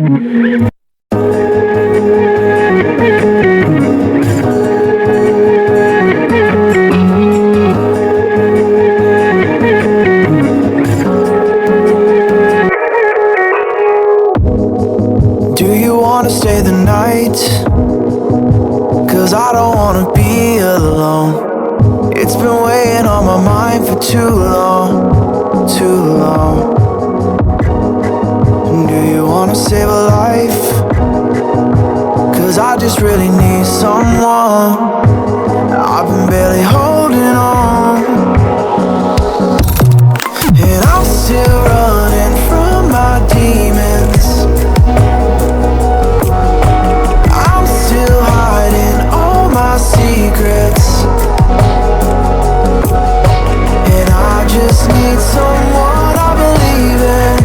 Do you wanna stay the night? 'Cause I don't wanna be alone. It's been weighing on my mind for too long, too long. Do you wanna save a life? 'Cause I just really need someone. I've been barely holding on, and I'm still running from my demons. I'm still hiding all my secrets, and I just need someone I believe in.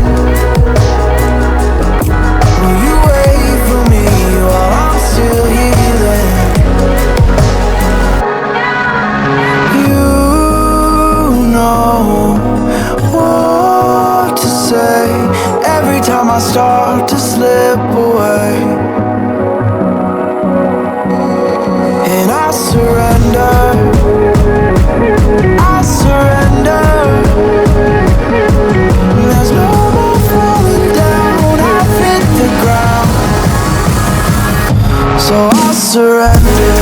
Will you wait for me while I'm still healing? You know what to say every time I start to slip away, and I surrender, I surrender. There's no more falling down, I've hit the ground, so I surrender.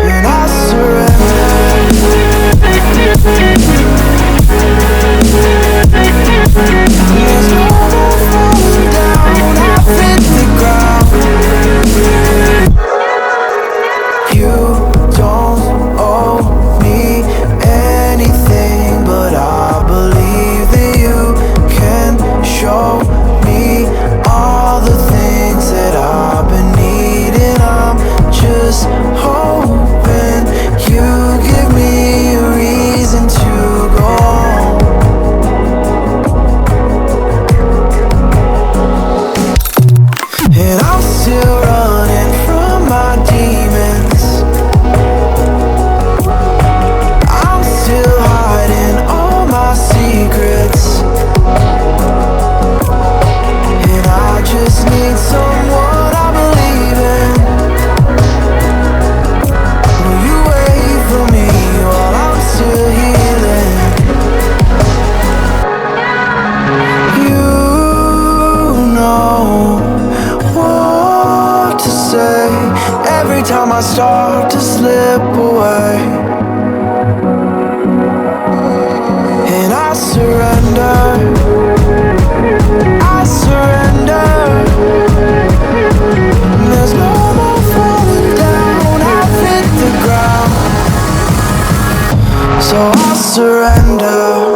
And I surrender. There's no more falling down, I've hit the ground. You don't owe me anything, but I believe that you can show me all the things that I've been needing. I'm just hoping you give me a reason to go on. And I'm still running from my demons. I'm still hiding all my secrets, and I just need someone I believe in. Will you wait for me while I'm still healing? You know what to say every time I start to slip away, and I surrender, I surrender. There's no more falling down, I've hit the ground, so I surrender.